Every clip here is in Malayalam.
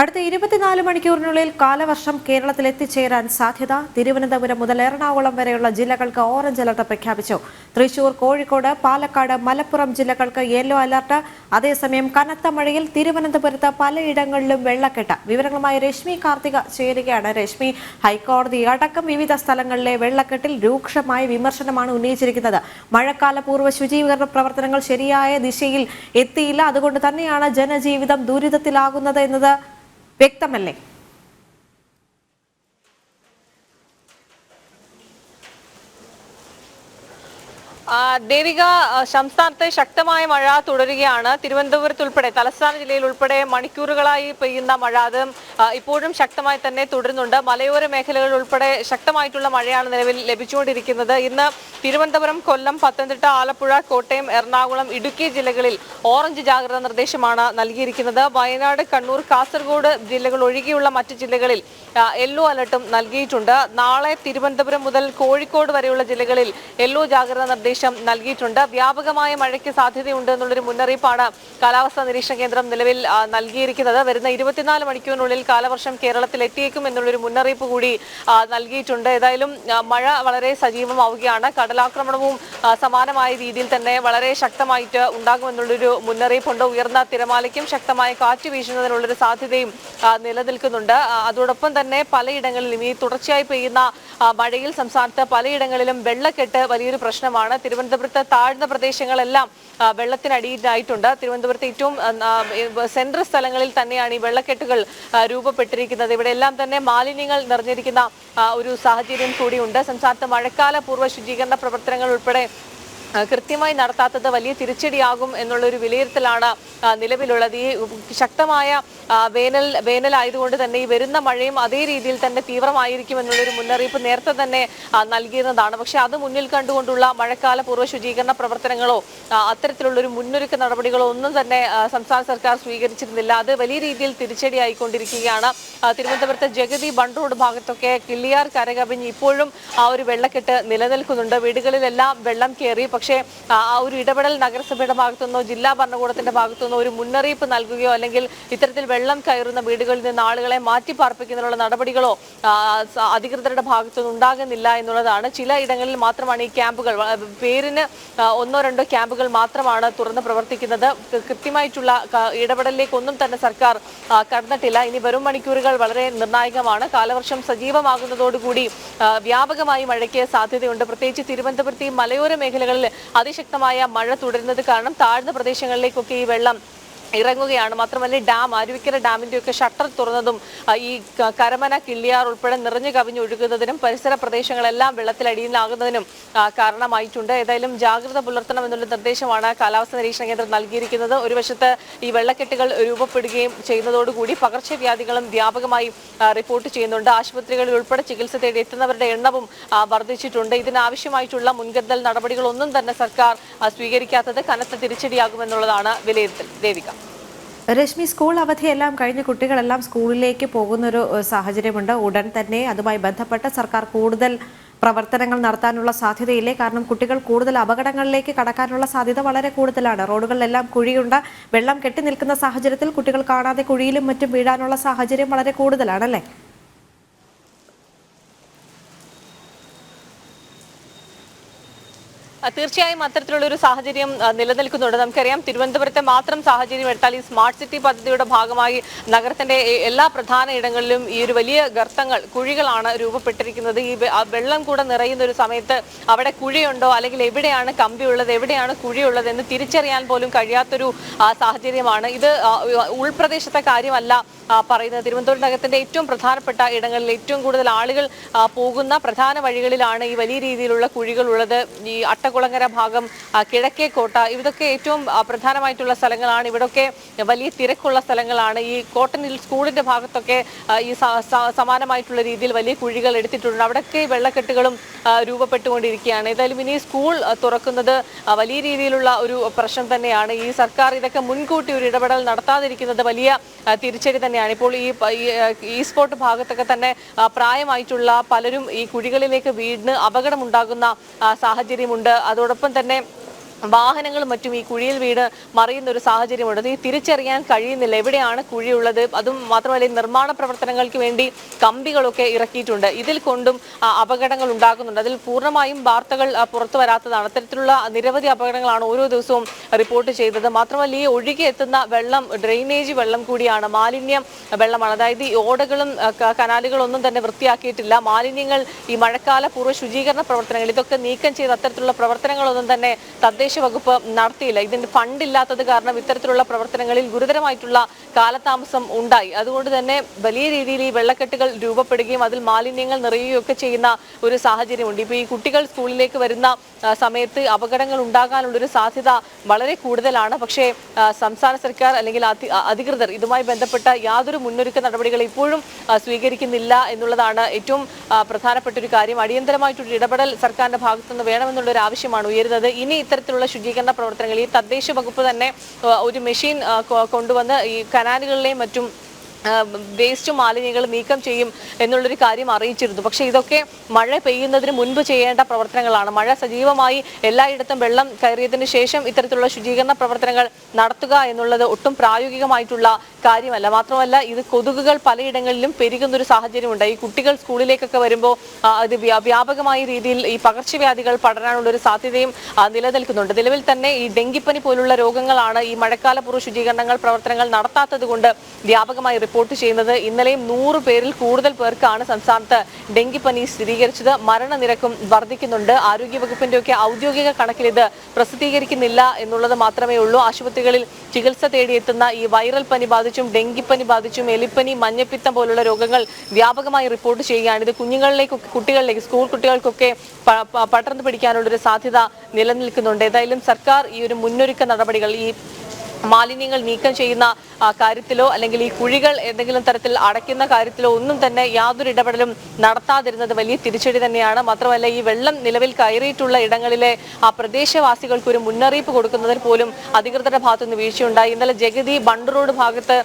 അടുത്ത 24 മണിക്കൂറിനുള്ളിൽ കാലവർഷം കേരളത്തിൽ എത്തിച്ചേരാൻ സാധ്യത. തിരുവനന്തപുരം മുതൽ എറണാകുളം വരെയുള്ള ജില്ലകൾക്ക് ഓറഞ്ച് അലർട്ട് പ്രഖ്യാപിച്ചു. തൃശൂർ, കോഴിക്കോട്, പാലക്കാട്, മലപ്പുറം ജില്ലകൾക്ക് യെല്ലോ അലർട്ട്. അതേസമയം കനത്ത മഴയിൽ തിരുവനന്തപുരത്ത് പലയിടങ്ങളിലും വെള്ളക്കെട്ട്. വിവരങ്ങളുമായി രശ്മി കാർത്തിക ചേരുകയാണ്. രശ്മി, ഹൈക്കോടതി അടക്കം വിവിധ സ്ഥലങ്ങളിലെ വെള്ളക്കെട്ടിൽ രൂക്ഷമായ വിമർശനമാണ് ഉന്നയിച്ചിരിക്കുന്നത്. മഴക്കാല പൂർവ്വ ശുചീകരണ പ്രവർത്തനങ്ങൾ ശരിയായ ദിശയിൽ എത്തിയില്ല, അതുകൊണ്ട് തന്നെയാണ് ജനജീവിതം ദുരിതത്തിലാകുന്നത് എന്നത് വ്യക്തമല്ലേ? ദേവിക, സംസ്ഥാനത്തെ ശക്തമായ മഴ തുടരുകയാണ്. തിരുവനന്തപുരത്ത് ഉൾപ്പെടെ തലസ്ഥാന ജില്ലയിൽ ഉൾപ്പെടെ മണിക്കൂറുകളായി പെയ്യുന്ന മഴ അത് ഇപ്പോഴും ശക്തമായി തന്നെ തുടരുന്നുണ്ട്. മലയോര മേഖലകളിൽ ഉൾപ്പെടെ ശക്തമായിട്ടുള്ള മഴയാണ് നിലവിൽ ലഭിച്ചുകൊണ്ടിരിക്കുന്നത്. ഇന്ന് തിരുവനന്തപുരം, കൊല്ലം, പത്തനംതിട്ട, ആലപ്പുഴ, കോട്ടയം, എറണാകുളം, ഇടുക്കി ജില്ലകളിൽ ഓറഞ്ച് ജാഗ്രതാ നിർദ്ദേശമാണ് നൽകിയിരിക്കുന്നത്. വയനാട്, കണ്ണൂർ, കാസർഗോഡ് ജില്ലകൾ ഒഴികെയുള്ള മറ്റ് ജില്ലകളിൽ യെല്ലോ അലർട്ടും നൽകിയിട്ടുണ്ട്. നാളെ തിരുവനന്തപുരം മുതൽ കോഴിക്കോട് വരെയുള്ള ജില്ലകളിൽ യെല്ലോ ജാഗ്രതാ നിർദ്ദേശം നൽകിയിട്ടുണ്ട്. വ്യാപകമായ മഴയ്ക്ക് സാധ്യതയുണ്ട് എന്നുള്ളൊരു മുന്നറിയിപ്പാണ് കാലാവസ്ഥാ നിരീക്ഷണ കേന്ദ്രം നിലവിൽ നൽകിയിരിക്കുന്നത്. വരുന്ന 24 മണിക്കൂറിനുള്ളിൽ കാലവർഷം കേരളത്തിൽ എത്തിയേക്കും എന്നുള്ളൊരു മുന്നറിയിപ്പ് കൂടി നൽകിയിട്ടുണ്ട്. ഏതായാലും മഴ വളരെ സജീവമാവുകയാണ്. കടലാക്രമണവും സമാനമായ രീതിയിൽ തന്നെ വളരെ ശക്തമായിട്ട് ഉണ്ടാകുമെന്നുള്ളൊരു മുന്നറിയിപ്പുണ്ട്. ഉയർന്ന തിരമാലയ്ക്കും ശക്തമായ കാറ്റ് വീശുന്നതിനുള്ളൊരു സാധ്യതയും നിലനിൽക്കുന്നുണ്ട്. അതോടൊപ്പം തന്നെ പലയിടങ്ങളിലും ഈ തുടർച്ചയായി പെയ്യുന്ന മഴയിൽ സംസ്ഥാനത്ത് പലയിടങ്ങളിലും വെള്ളക്കെട്ട് വലിയൊരു പ്രശ്നമാണ്. തിരുവനന്തപുരത്ത് താഴ്ന്ന പ്രദേശങ്ങളെല്ലാം വെള്ളത്തിനടിയിലായിട്ടുണ്ട്. തിരുവനന്തപുരത്ത് ഏറ്റവും സെൻട്രൽ സ്ഥലങ്ങളിൽ തന്നെയാണ് ഈ വെള്ളക്കെട്ടുകൾ രൂപപ്പെട്ടിരിക്കുന്നത്. ഇവിടെ എല്ലാം തന്നെ മാലിന്യങ്ങൾ നിറഞ്ഞിരിക്കുന്ന ഒരു സാഹചര്യം കൂടിയുണ്ട്. സംസ്ഥാനത്ത് മഴക്കാല പൂർവ്വ ശുചീകരണ പ്രവർത്തനങ്ങൾ ഉൾപ്പെടെ കൃത്യമായി നടത്താത്തത് വലിയ തിരിച്ചടിയാകും എന്നുള്ളൊരു വിലയിരുത്തലാണ് നിലവിലുള്ളത്. ഈ ശക്തമായ വേനലായതുകൊണ്ട് തന്നെ ഈ വരുന്ന മഴയും അതേ രീതിയിൽ തന്നെ തീവ്രമായിരിക്കും എന്നുള്ളൊരു മുന്നറിയിപ്പ് നേരത്തെ തന്നെ നൽകിയിരുന്നതാണ്. പക്ഷെ അത് മുന്നിൽ കണ്ടുകൊണ്ടുള്ള മഴക്കാല പൂർവ്വ ശുചീകരണ പ്രവർത്തനങ്ങളോ അത്തരത്തിലുള്ളൊരു മുന്നൊരുക്ക നടപടികളോ ഒന്നും തന്നെ സംസ്ഥാന സർക്കാർ സ്വീകരിച്ചിരുന്നില്ല. അത് വലിയ രീതിയിൽ തിരിച്ചടിയായിക്കൊണ്ടിരിക്കുകയാണ്. തിരുവനന്തപുരത്തെ ജഗതി ബണ്ട് റോഡ് ഭാഗത്തൊക്കെ കിള്ളിയാർ കരകവിഞ്ഞ് ഇപ്പോഴും ആ ഒരു വെള്ളക്കെട്ട് നിലനിൽക്കുന്നുണ്ട്. വീടുകളിലെല്ലാം വെള്ളം കയറി. പക്ഷേ ആ ഒരു ഇടപെടൽ നഗരസഭയുടെ ഭാഗത്തുനിന്നോ ജില്ലാ ഭരണകൂടത്തിന്റെ ഭാഗത്തുനിന്നോ ഒരു മുന്നറിയിപ്പ് നൽകുകയോ അല്ലെങ്കിൽ ഇത്തരത്തിൽ വെള്ളം കയറുന്ന വീടുകളിൽ നിന്ന് ആളുകളെ മാറ്റിപ്പാർപ്പിക്കുന്നതിനുള്ള നടപടികളോ അധികൃതരുടെ ഭാഗത്തുനിന്ന് ഉണ്ടാകുന്നില്ല എന്നുള്ളതാണ്. ചില ഇടങ്ങളിൽ മാത്രമാണ് ഈ ക്യാമ്പുകൾ, പേരിന് 1-2 ക്യാമ്പുകൾ മാത്രമാണ് തുറന്ന് പ്രവർത്തിക്കുന്നത്. കൃത്യമായിട്ടുള്ള ഇടപെടലിലേക്കൊന്നും തന്നെ സർക്കാർ കടന്നിട്ടില്ല. ഇനി വരും മണിക്കൂറുകൾ വളരെ നിർണായകമാണ്. കാലവർഷം സജീവമാകുന്നതോടുകൂടി വ്യാപകമായി മഴയ്ക്ക് സാധ്യതയുണ്ട്. പ്രത്യേകിച്ച് തിരുവനന്തപുരത്തെ മലയോര മേഖലകളിൽ അതിശക്തമായ മഴ തുടരുന്നത് കാരണം താഴ്ന്ന പ്രദേശങ്ങളിലേക്കൊക്കെ ഈ വെള്ളം ഇറങ്ങുകയാണ്. മാത്രമല്ല ഡാം, അരുവിക്കര ഡാമിന്റെയൊക്കെ ഷട്ടർ തുറന്നതും ഈ കരമന, കിള്ളിയാർ ഉൾപ്പെടെ നിറഞ്ഞു കവിഞ്ഞൊഴുകുന്നതിനും പരിസര പ്രദേശങ്ങളെല്ലാം വെള്ളത്തിലടിയിലാകുന്നതിനും കാരണമായിട്ടുണ്ട്. ഏതായാലും ജാഗ്രത പുലർത്തണം എന്നുള്ള നിർദ്ദേശമാണ് കാലാവസ്ഥാ നിരീക്ഷണ കേന്ദ്രം നൽകിയിരിക്കുന്നത്. ഒരു വശത്ത് ഈ വെള്ളക്കെട്ടുകൾ രൂപപ്പെടുകയും ചെയ്യുന്നതോടുകൂടി പകർച്ചവ്യാധികളും വ്യാപകമായി റിപ്പോർട്ട് ചെയ്യുന്നുണ്ട്. ആശുപത്രികളിൽ ഉൾപ്പെടെ ചികിത്സ തേടി എത്തുന്നവരുടെ എണ്ണവും വർദ്ധിച്ചിട്ടുണ്ട്. ഇതിനാവശ്യമായിട്ടുള്ള മുൻകരുതൽ നടപടികളൊന്നും തന്നെ സർക്കാർ സ്വീകരിക്കാത്തത് കനത്ത തിരിച്ചടിയാകുമെന്നുള്ളതാണ് വിലയിരുത്തൽ. ദേവിക. രശ്മി, സ്കൂൾ അവധിയെല്ലാം കഴിഞ്ഞ് കുട്ടികളെല്ലാം സ്കൂളിലേക്ക് പോകുന്നൊരു സാഹചര്യമുണ്ട്. ഉടൻ തന്നെ അതുമായി ബന്ധപ്പെട്ട് സർക്കാർ കൂടുതൽ പ്രവർത്തനങ്ങൾ നടത്താനുള്ള സാധ്യതയില്ലേ? കാരണം കുട്ടികൾ കൂടുതൽ അപകടങ്ങളിലേക്ക് കടക്കാനുള്ള സാധ്യത വളരെ കൂടുതലാണ്. റോഡുകളിലെല്ലാം കുഴിയുണ്ട്. വെള്ളം കെട്ടി നിൽക്കുന്ന സാഹചര്യത്തിൽ കുട്ടികൾ കാണാതെ കുഴിയിലും മറ്റും വീഴാനുള്ള സാഹചര്യം വളരെ കൂടുതലാണല്ലേ? തീർച്ചയായും അത്തരത്തിലുള്ള ഒരു സാഹചര്യം നിലനിൽക്കുന്നുണ്ട്. നമുക്കറിയാം, തിരുവനന്തപുരത്തെ മാത്രം സാഹചര്യം എടുത്താൽ ഈ സ്മാർട്ട് സിറ്റി പദ്ധതിയുടെ ഭാഗമായി നഗരത്തിന്റെ എല്ലാ പ്രധാന ഇടങ്ങളിലും ഈ ഒരു വലിയ ഗർത്തങ്ങൾ, കുഴികളാണ് രൂപപ്പെട്ടിരിക്കുന്നത്. ഈ വെള്ളം കൂടെ നിറയുന്ന ഒരു സമയത്ത് അവിടെ കുഴിയുണ്ടോ അല്ലെങ്കിൽ എവിടെയാണ് കമ്പിയുള്ളത്, എവിടെയാണ് കുഴിയുള്ളത് എന്ന് തിരിച്ചറിയാൻ പോലും കഴിയാത്തൊരു സാഹചര്യമാണ്. ഇത് ഉൾപ്രദേശത്തെ കാര്യമല്ല പറയുന്നത്. തിരുവനന്തപുരം നഗരത്തിന്റെ ഏറ്റവും പ്രധാനപ്പെട്ട ഇടങ്ങളിൽ ഏറ്റവും കൂടുതൽ ആളുകൾ പോകുന്ന പ്രധാന വഴികളിലാണ് ഈ വലിയ രീതിയിലുള്ള കുഴികൾ ഉള്ളത്. ഈ അട്ടക്കുളങ്ങര ഭാഗം, കിഴക്കേക്കോട്ട, ഇതൊക്കെ ഏറ്റവും പ്രധാനമായിട്ടുള്ള സ്ഥലങ്ങളാണ്. ഇവിടൊക്കെ വലിയ തിരക്കുള്ള സ്ഥലങ്ങളാണ്. ഈ കോട്ടൺ ഹിൽ സ്കൂളിന്റെ ഭാഗത്തൊക്കെ ഈ സമാനമായിട്ടുള്ള രീതിയിൽ വലിയ കുഴികൾ എടുത്തിട്ടുണ്ട്. അവിടെയൊക്കെ വെള്ളക്കെട്ടുകളും രൂപപ്പെട്ടുകൊണ്ടിരിക്കുകയാണ്. ഏതായാലും ഇനി സ്കൂൾ തുറക്കുന്നത് വലിയ രീതിയിലുള്ള ഒരു പ്രശ്നം തന്നെയാണ്. ഈ സർക്കാർ ഇതൊക്കെ മുൻകൂട്ടി ഒരു ഇടപെടൽ നടത്താതിരിക്കുന്നത് വലിയ തിരിച്ചടി തന്നെയാണ്. ഇപ്പോൾ ഈ സ്പോട്ട് ഭാഗത്തൊക്കെ തന്നെ പ്രായമായിട്ടുള്ള പലരും ഈ കുഴികളിലേക്ക് വീണ് അപകടമുണ്ടാകുന്ന സാഹചര്യമുണ്ട്. അതോടൊപ്പം തന്നെ വാഹനങ്ങളും മറ്റും ഈ കുഴിയിൽ വീട് മറിയുന്ന ഒരു സാഹചര്യമുണ്ട്. ഈ തിരിച്ചറിയാൻ കഴിയുന്നില്ല എവിടെയാണ് കുഴിയുള്ളത്. അതും മാത്രമല്ല ഈ നിർമ്മാണ പ്രവർത്തനങ്ങൾക്ക് വേണ്ടി കമ്പികളൊക്കെ ഇറക്കിയിട്ടുണ്ട്. ഇതിൽ കൊണ്ടും അപകടങ്ങൾ ഉണ്ടാകുന്നുണ്ട്. അതിൽ പൂർണ്ണമായും വാർത്തകൾ പുറത്തു വരാത്തതാണ്. അത്തരത്തിലുള്ള നിരവധി അപകടങ്ങളാണ് ഓരോ ദിവസവും റിപ്പോർട്ട് ചെയ്തത്. മാത്രമല്ല ഈ ഒഴുകി എത്തുന്ന വെള്ളം ഡ്രെയിനേജ് വെള്ളം കൂടിയാണ്, മാലിന്യം വെള്ളമാണ്. അതായത് ഈ ഓടകളും കനാലുകളും ഒന്നും തന്നെ വൃത്തിയാക്കിയിട്ടില്ല. മാലിന്യങ്ങൾ ഈ മഴക്കാല പൂർവ്വ ശുചീകരണ പ്രവർത്തനങ്ങൾ ഇതൊക്കെ നീക്കം ചെയ്ത് അത്തരത്തിലുള്ള പ്രവർത്തനങ്ങളൊന്നും തന്നെ തദ്ദേശ വകുപ്പ് നടത്തിയില്ല. ഇതിന്റെ ഫണ്ട് ഇല്ലാത്തത് കാരണം ഇത്തരത്തിലുള്ള പ്രവർത്തനങ്ങളിൽ ഗുരുതരമായിട്ടുള്ള കാലതാമസം ഉണ്ടായി. അതുകൊണ്ട് തന്നെ വലിയ രീതിയിൽ ഈ വെള്ളക്കെട്ടുകൾ രൂപപ്പെടുകയും അതിൽ മാലിന്യങ്ങൾ നിറയുകയും ഒക്കെ ചെയ്യുന്ന ഒരു സാഹചര്യമുണ്ട്. ഇപ്പൊ ഈ കുട്ടികൾ സ്കൂളിലേക്ക് വരുന്ന സമയത്ത് അപകടങ്ങൾ ഉണ്ടാകാനുള്ളൊരു സാധ്യത വളരെ കൂടുതലാണ്. പക്ഷേ സംസ്ഥാന സർക്കാർ അല്ലെങ്കിൽ അധികൃതർ ഇതുമായി ബന്ധപ്പെട്ട യാതൊരു മുന്നൊരുക്ക നടപടികൾ ഇപ്പോഴും സ്വീകരിക്കുന്നില്ല എന്നുള്ളതാണ് ഏറ്റവും പ്രധാനപ്പെട്ട ഒരു കാര്യം. അടിയന്തരമായിട്ടൊരു ഇടപെടൽ സർക്കാരിന്റെ ഭാഗത്തുനിന്ന് വേണമെന്നുള്ള ഒരു ആവശ്യമാണ് ഉയരുന്നത്. ഇനി ഇത്തരത്തിലുള്ള ശുചീകരണ പ്രവർത്തനങ്ങൾ ഈ തദ്ദേശ വകുപ്പ് തന്നെ ഒരു മെഷീൻ കൊണ്ടുവന്ന് ഈ കനാലുകളിലെയും മറ്റും വേസ്റ്റ് മാലിന്യങ്ങൾ നീക്കം ചെയ്യും എന്നുള്ളൊരു കാര്യം അറിയിച്ചിരുന്നു. പക്ഷേ ഇതൊക്കെ മഴ പെയ്യുന്നതിന് മുൻപ് ചെയ്യേണ്ട പ്രവർത്തനങ്ങളാണ്. മഴ സജീവമായി എല്ലായിടത്തും വെള്ളം കയറിയതിനു ശേഷം ഇത്തരത്തിലുള്ള ശുചീകരണ പ്രവർത്തനങ്ങൾ നടത്തുക എന്നുള്ളത് ഒട്ടും പ്രായോഗികമായിട്ടുള്ള കാര്യമല്ല. മാത്രമല്ല ഇത് കൊതുകുകൾ പലയിടങ്ങളിലും പെരുകുന്നൊരു സാഹചര്യമുണ്ട്. ഈ കുട്ടികൾ സ്കൂളിലേക്കൊക്കെ വരുമ്പോൾ ഇത് വ്യാപകമായ രീതിയിൽ ഈ പകർച്ചവ്യാധികൾ പടരാനുള്ളൊരു സാധ്യതയും നിലനിൽക്കുന്നുണ്ട്. നിലവിൽ തന്നെ ഈ ഡെങ്കിപ്പനി പോലുള്ള രോഗങ്ങളാണ് ഈ മഴക്കാല പൂർവ്വ ശുചീകരണങ്ങൾ പ്രവർത്തനങ്ങൾ നടത്താത്തത് കൊണ്ട് വ്യാപകമായി റിപ്പോർട്ട് ചെയ്യുന്നത്. ഇന്നലെയും 100 പേരിൽ കൂടുതൽ പേർക്കാണ് സംസ്ഥാനത്ത് ഡെങ്കിപ്പനി സ്ഥിരീകരിച്ചത്. മരണനിരക്കും വർദ്ധിക്കുന്നുണ്ട്. ആരോഗ്യവകുപ്പിന്റെയൊക്കെ ഔദ്യോഗിക കണക്കിൽ ഇത് പ്രസിദ്ധീകരിക്കുന്നില്ല എന്നുള്ളത് മാത്രമേ ഉള്ളൂ. ആശുപത്രികളിൽ ചികിത്സ തേടിയെത്തുന്ന ഈ വൈറൽ പനി ബാധിച്ചും ഡെങ്കിപ്പനി ബാധിച്ചും എലിപ്പനി മഞ്ഞപ്പിത്തം പോലുള്ള രോഗങ്ങൾ വ്യാപകമായി റിപ്പോർട്ട് ചെയ്യുകയാണ്. ഇത് കുട്ടികളിലേക്ക് സ്കൂൾ കുട്ടികൾക്കൊക്കെ പടർന്നു പിടിക്കാനുള്ളൊരു സാധ്യത നിലനിൽക്കുന്നുണ്ട്. ഏതായാലും സർക്കാർ ഈ ഒരു മുന്നൊരുക്ക നടപടികൾ ഈ മാലിന്യങ്ങൾ നീക്കം ചെയ്യുന്ന കാര്യത്തിലോ അല്ലെങ്കിൽ ഈ കുഴികൾ ഏതെങ്കിലും തരത്തിൽ അടയ്ക്കുന്ന കാര്യത്തിലോ ഒന്നും തന്നെ യാതൊരു ഇടപെടലും നടത്താതിരുന്നത് വലിയ തിരിച്ചടി തന്നെയാണ്. മാത്രമല്ല ഈ വെള്ളം നിലവിൽ കയറിയിട്ടുള്ള ഇടങ്ങളിലെ ആ പ്രദേശവാസികൾക്ക് ഒരു മുന്നറിയിപ്പ് കൊടുക്കുന്നതിൽ പോലും അധികൃതരുടെ ഭാഗത്തുനിന്ന് വീഴ്ചയുണ്ടായി. ഇന്നലെ ജഗതി ബണ്ട് റോഡ് ഭാഗത്ത്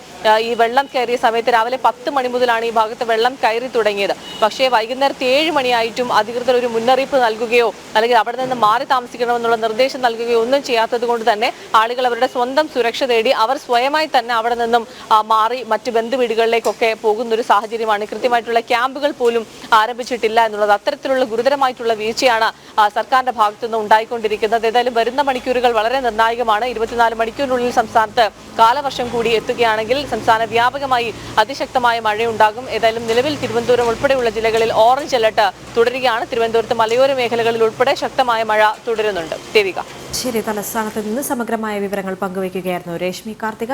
ഈ വെള്ളം കയറിയ സമയത്ത് രാവിലെ 10 മണി മുതലാണ് ഈ ഭാഗത്ത് വെള്ളം കയറി തുടങ്ങിയത്. പക്ഷേ വൈകുന്നേരത്തെ 7 മണിയായിട്ടും അധികൃതർ ഒരു മുന്നറിയിപ്പ് നൽകുകയോ അല്ലെങ്കിൽ അവിടെ നിന്ന് മാറി താമസിക്കണമെന്നുള്ള നിർദ്ദേശം നൽകുകയോ ഒന്നും ചെയ്യാത്തത് കൊണ്ട് തന്നെ ആളുകൾ അവരുടെ സ്വന്തം സുരക്ഷ തേടി അവർ സ്വയമായി തന്നെ അവിടെ നിന്നും മാറി മറ്റ് ബന്ധുവീടുകളിലേക്കൊക്കെ പോകുന്ന ഒരു സാഹചര്യമാണ്. കൃത്യമായിട്ടുള്ള ക്യാമ്പുകൾ പോലും ആരംഭിച്ചിട്ടില്ല എന്നുള്ളത് അത്തരത്തിലുള്ള ഗുരുതരമായിട്ടുള്ള വീഴ്ചയാണ് സർക്കാരിന്റെ ഭാഗത്തുനിന്ന് ഉണ്ടായിക്കൊണ്ടിരിക്കുന്നത്. ഏതായാലും വരുന്ന മണിക്കൂറുകൾ വളരെ നിർണായകമാണ്. 24 മണിക്കൂറിനുള്ളിൽ സംസ്ഥാനത്ത് കാലവർഷം കൂടി എത്തുകയാണെങ്കിൽ സംസ്ഥാന വ്യാപകമായി അതിശക്തമായ മഴയുണ്ടാകും. ഏതായാലും നിലവിൽ തിരുവനന്തപുരം ഉൾപ്പെടെയുള്ള ജില്ലകളിൽ ഓറഞ്ച് അലർട്ട് തുടരുകയാണ്. തിരുവനന്തപുരത്ത് മലയോര മേഖലകളിൽ ഉൾപ്പെടെ ശക്തമായ മഴ തുടരുന്നുണ്ട്. ദേവിക. ശരി, തലസ്ഥാനത്ത് നിന്ന് സമഗ്രമായ വിവരങ്ങൾ പങ്കുവയ്ക്കുകയായിരുന്നു രശ്മി കാർത്തിക.